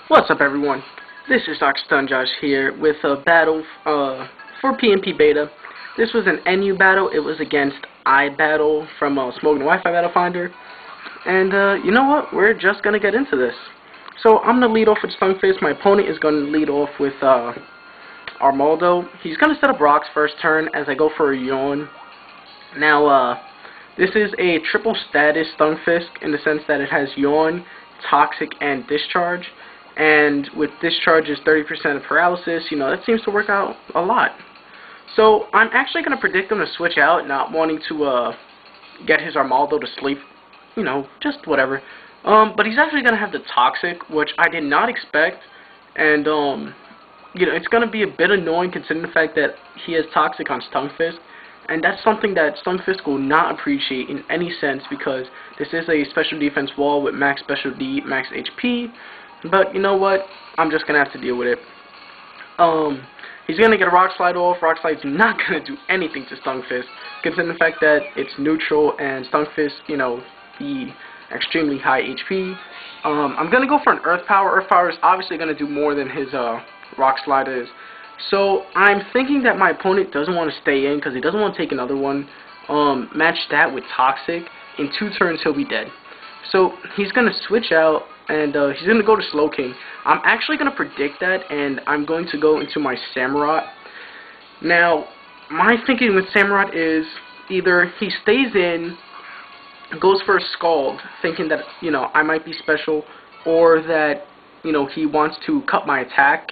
What's up, everyone? This is DrStunJosh here with a battle for PMPBeta. This was an NU battle. It was against iBattles from Smoking Wi-Fi Battle Finder. And you know what? We're just going to get into this. So I'm going to lead off with Stunfist. My opponent is going to lead off with Armaldo. He's going to set up rocks first turn as I go for a Yawn. Now, this is a triple status Stunfist in the sense that it has Yawn, Toxic, and Discharge. And with Discharge is 30% of paralysis, you know, that seems to work out a lot. So I'm actually going to predict him to switch out, not wanting to get his Armaldo to sleep, you know, just whatever. But he's actually going to have the Toxic, which I did not expect. And, you know, it's going to be a bit annoying considering the fact that he has Toxic on Stunfist. And that's something that Stunfist will not appreciate in any sense because this is a special defense wall with max special D, max HP. But you know what? I'm just going to have to deal with it. He's going to get a Rock Slide off. Rock Slide's not going to do anything to Stunfist, considering the fact that it's neutral and Stunfist, you know, the extremely high HP. I'm going to go for an Earth Power. Earth Power is obviously going to do more than his Rock Slide is. So I'm thinking that my opponent doesn't want to stay in because he doesn't want to take another one. Match that with Toxic. In 2 turns, he'll be dead. So he's going to switch out. And he's going to go to Slowking. I'm actually going to predict that, and I'm going to go into my Samurott. Now, my thinking with Samurott is either he stays in, goes for a Scald, thinking that, you know, I might be special, or that, you know, he wants to cut my attack.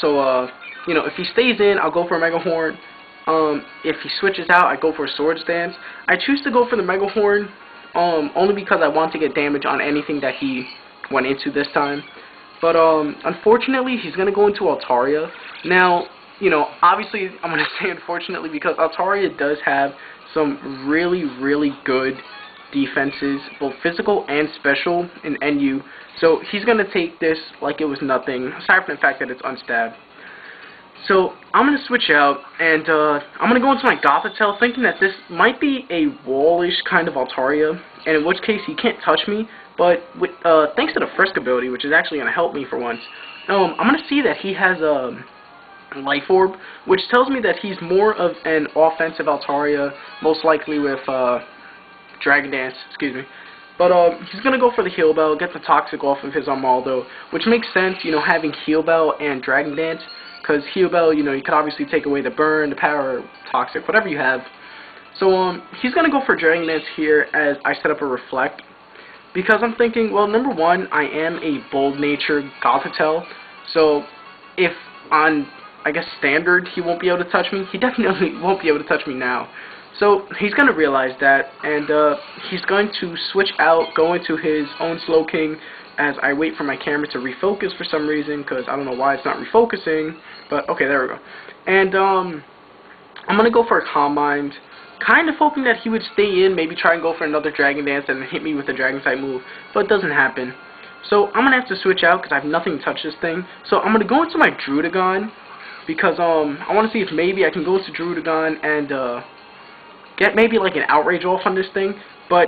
So, you know, if he stays in, I'll go for a Mega Horn. If he switches out, I go for a Swords Dance. I choose to go for the Mega Horn. Only because I want to get damage on anything that he went into this time. But, unfortunately, he's going to go into Altaria. Now, you know, obviously, I'm going to say unfortunately because Altaria does have some really, really good defenses, both physical and special in NU. So, he's going to take this like it was nothing, aside from the fact that it's unstabbed. So, I'm going to switch out, and I'm going to go into my Gothitelle, thinking that this might be a wallish kind of Altaria, and in which case he can't touch me, but with, thanks to the Frisk ability, which is actually going to help me for once, I'm going to see that he has a Life Orb, which tells me that he's more of an offensive Altaria, most likely with Dragon Dance, excuse me. But he's going to go for the Heal Bell, get the Toxic off of his Armaldo, which makes sense, you know, having Heal Bell and Dragon Dance. Because Heal Bell, you know, you could obviously take away the Burn, the Power, Toxic, whatever you have. So, he's going to go for Dragon Dance here as I set up a Reflect. Because I'm thinking, well, number one, I am a bold-natured Gothitelle. So, if on, I guess, Standard, he won't be able to touch me, he definitely won't be able to touch me now. So, he's going to realize that, and he's going to switch out, go into his own Slowking, as I wait for my camera to refocus for some reason, because I don't know why it's not refocusing, but okay, there we go. And I'm going to go for a Calm Mind, kind of hoping that he would stay in, maybe try and go for another Dragon Dance and hit me with a Dragon-type move, but it doesn't happen. So I'm going to have to switch out because I have nothing to touch this thing. So I'm going to go into my Druddigon, because I want to see if maybe I can go into Druddigon and get maybe like an Outrage off on this thing, but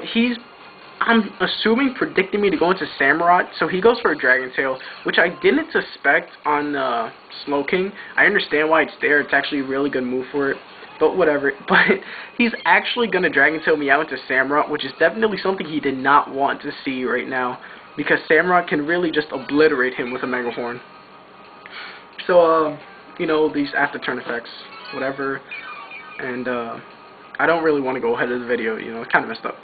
I'm assuming predicting me to go into Samurott, so he goes for a Dragon Tail, which I didn't suspect on Slowking. I understand why it's there. It's actually a really good move for it, but whatever. But he's actually going to Dragon Tail me out into Samurott, which is definitely something he did not want to see right now, because Samurott can really just obliterate him with a Mega Horn. So, you know, these after turn effects, whatever, and I don't really want to go ahead of the video, you know, it's kind of messed up.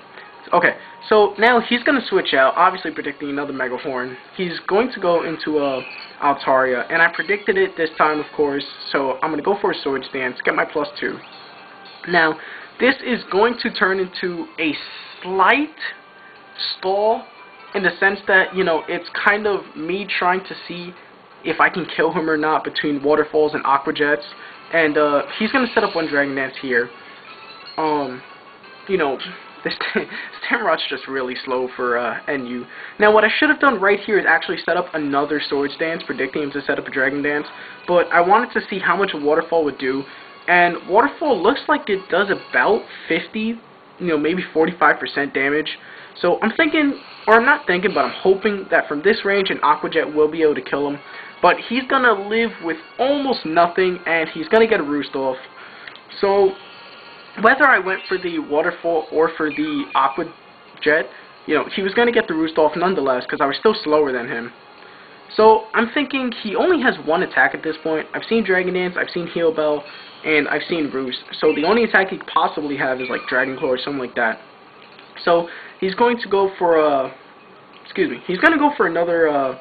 Okay, so now he's going to switch out, obviously predicting another Mega Horn. He's going to go into Altaria, and I predicted it this time, of course, so I'm going to go for a Swords Dance, get my +2. Now, this is going to turn into a slight stall, in the sense that, you know, it's kind of me trying to see if I can kill him or not between Waterfalls and Aqua Jets, and he's going to set up one Dragon Dance here. You know, this Samurott's just really slow for NU. Now, what I should have done right here is actually set up another Swords Dance, predicting him to set up a Dragon Dance. But I wanted to see how much a Waterfall would do. And Waterfall looks like it does about 50, you know, maybe 45% damage. So I'm thinking, or I'm not thinking, but I'm hoping that from this range an Aqua Jet will be able to kill him. But he's going to live with almost nothing, and he's going to get a Roost off. So whether I went for the Waterfall or for the Aqua Jet, you know, he was going to get the Roost off nonetheless because I was still slower than him. So I'm thinking he only has one attack at this point. I've seen Dragon Dance, I've seen Heal Bell, and I've seen Roost. So the only attack he could possibly have is like Dragon Claw or something like that. So he's going to go for he's going to go for another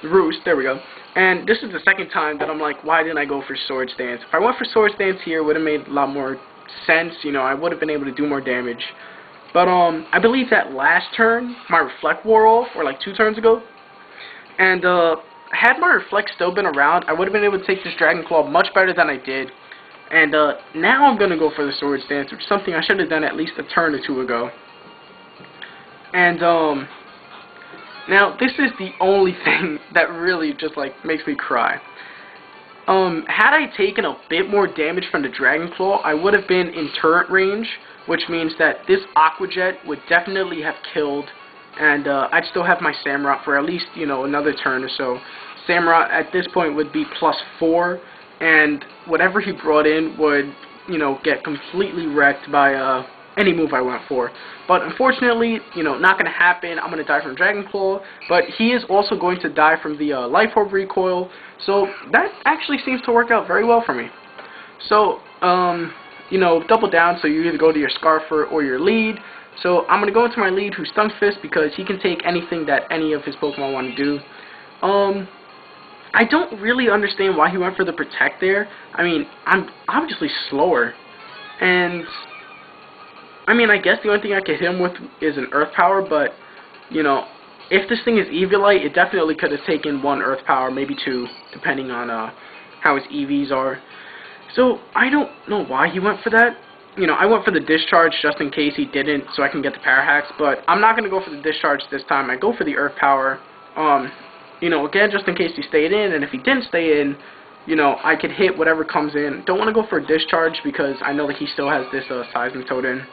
Roost. There we go. And this is the second time that I'm like, why didn't I go for Swords Dance? If I went for Swords Dance here, it would have made a lot more sense. You know, I would have been able to do more damage. But I believe that last turn my Reflect wore off, or like 2 turns ago. And had my Reflect still been around, I would have been able to take this Dragon Claw much better than I did. And now I'm going to go for the Swords Dance, which is something I should have done at least a turn or 2 ago. And now this is the only thing that really just like makes me cry. Had I taken a bit more damage from the Dragon Claw, I would have been in turret range, which means that this Aqua Jet would definitely have killed. And I'd still have my Samurott for at least, you know, another turn or so. Samurott at this point would be +4, and whatever he brought in would, you know, get completely wrecked by any move I went for. But unfortunately, you know, not going to happen. I'm going to die from Dragon Claw, but he is also going to die from the Life Orb recoil. So that actually seems to work out very well for me. So, you know, double down, so you either go to your Scarfer or your lead. So I'm going to go into my lead, who's Stunfisk, because he can take anything that any of his Pokemon want to do. I don't really understand why he went for the Protect there. I mean, I'm obviously slower. And, I mean, I guess the only thing I could hit him with is an Earth Power, but, you know, if this thing is Eviolite, it definitely could have taken 1 Earth Power, maybe 2, depending on how his EVs are. So I don't know why he went for that. You know, I went for the Discharge just in case he didn't, so I can get the Power Hacks, but I'm not going to go for the Discharge this time. I go for the Earth Power, you know, again, just in case he stayed in, and if he didn't stay in, you know, I could hit whatever comes in. Don't want to go for a Discharge because I know that he still has this Seismitoad in.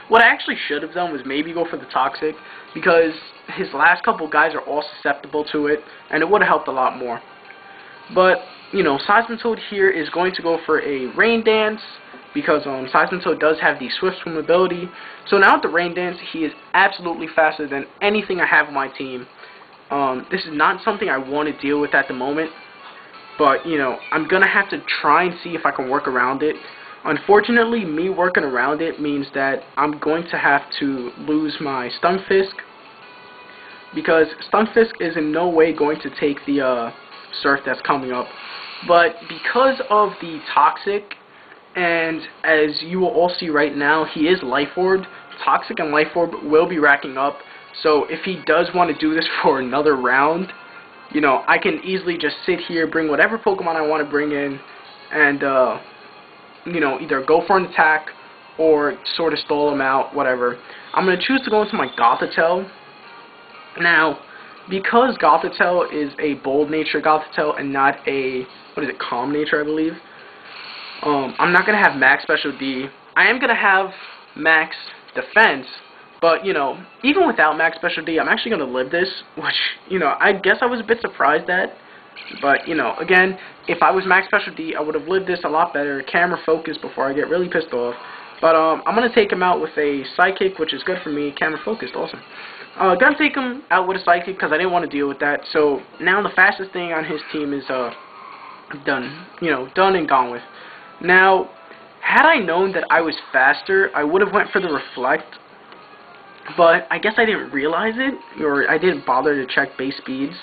What I actually should have done was maybe go for the Toxic, because his last couple guys are all susceptible to it, and it would have helped a lot more. But, you know, Seismitoad here is going to go for a Rain Dance, because Seismitoad does have the Swift Swim ability. So now with the Rain Dance, he is absolutely faster than anything I have on my team. This is not something I want to deal with at the moment, but, you know, I'm going to have to try and see if I can work around it. Unfortunately, me working around it means that I'm going to have to lose my Stunfisk, because Stunfisk is in no way going to take the Surf that's coming up. But because of the Toxic, and as you will all see right now, he is Life Orb. Toxic and Life Orb will be racking up. So if he does want to do this for another round, you know, I can easily just sit here, bring whatever Pokemon I want to bring in, and, you know, either go for an attack or sort of stall him out, whatever. I'm going to choose to go into my Gothitelle. Now, because Gothitelle is a bold nature Gothitelle and not a, calm nature, I believe, I'm not going to have max Special D. I am going to have max Defense, but, you know, even without max Special D, I'm actually going to live this, which, you know, I guess I was a bit surprised at. But, you know, again, if I was max Special D, I would have lived this a lot better. Camera focus before I get really pissed off. But I'm going to take him out with a Psychic, which is good for me. Camera focused, awesome. Gonna take him out with a Psychic because I didn't want to deal with that. So now the fastest thing on his team is done. You know, done and gone with. Now, had I known that I was faster, I would have went for the Reflect. But I guess I didn't realize it, or I didn't bother to check base speeds.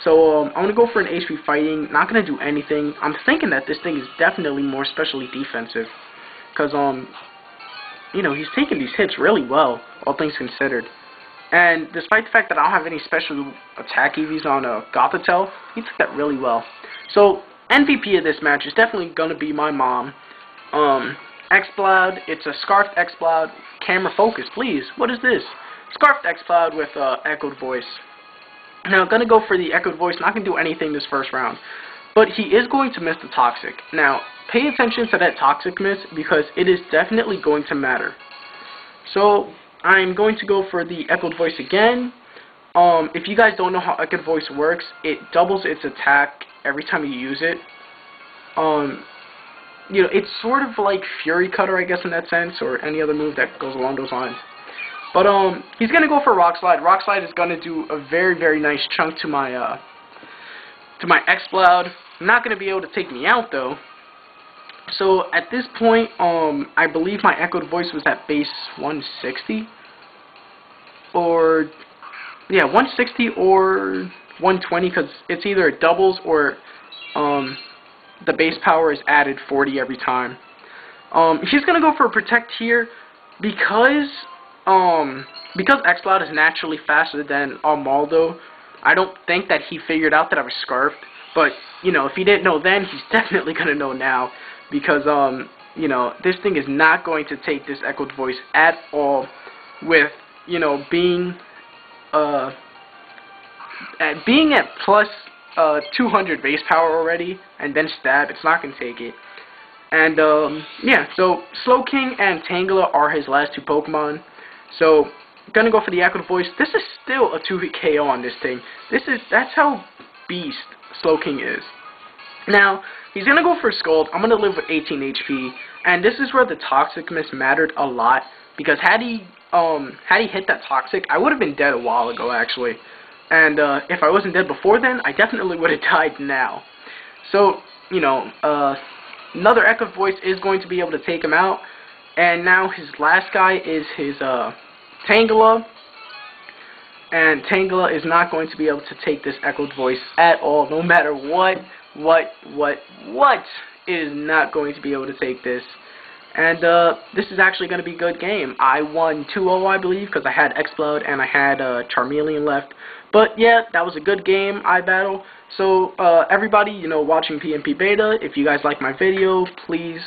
So I'm going to go for an HP Fighting, not going to do anything. I'm thinking that this thing is definitely more specially defensive. Because, you know, he's taking these hits really well, all things considered. And despite the fact that I don't have any special attack EVs on Gothitelle, he took that really well. So, MVP of this match is definitely going to be my mom. Exploud, it's a Scarfed Exploud. Camera focus, please. What is this? Scarfed Exploud with Echoed Voice. Now, I'm going to go for the Echoed Voice. Not going to do anything this first round. But he is going to miss the Toxic. Now, pay attention to that Toxic miss because it is definitely going to matter. So, I'm going to go for the echoed voice again. If you guys don't know how echoed voice works, it doubles its attack every time you use it. You know, it's sort of like Fury Cutter, I guess, in that sense, or any other move that goes along those lines. But he's gonna go for Rock Slide. Rock Slide is gonna do a very, very nice chunk to my Exploud. Not gonna be able to take me out though. So at this point, I believe my echoed voice was at base 160, or yeah, 160 or 120, because it's either it doubles or the base power is added 40 every time. He's gonna go for a Protect here because Exploud is naturally faster than Almaldo. I don't think that he figured out that I was Scarfed, but you know, if he didn't know then, he's definitely gonna know now, because you know, this thing is not going to take this echoed voice at all. With, you know, being at plus 200 base power already, and then stab, it's not going to take it. And yeah, so Slowking and Tangela are his last two Pokemon. So gonna go for the echoed voice. This is still a 2-hit KO on this thing. That's how beast Slowking is. Now he's gonna go for Scald. I'm gonna live with 18 HP, and this is where the Toxic Miss mattered a lot, because had he hit that Toxic, I would have been dead a while ago actually. And if I wasn't dead before then, I definitely would have died now. So, you know, another echoed voice is going to be able to take him out. And now his last guy is his Tangela. And Tangela is not going to be able to take this echoed voice at all. No matter what, it is not going to be able to take this. And this is actually going to be a good game. I won 2-0, I believe, because I had Exploud and I had Charmeleon left. But yeah, that was a good game, iBattle. So everybody, you know, watching PMPBeta, if you guys like my video, please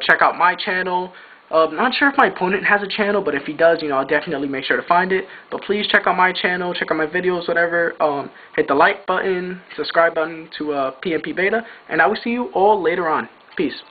check out my channel. Not sure if my opponent has a channel, but if he does, you know, I'll definitely make sure to find it. But please check out my channel, check out my videos, whatever. Hit the like button, subscribe button to PMPBeta, and I will see you all later on. Peace.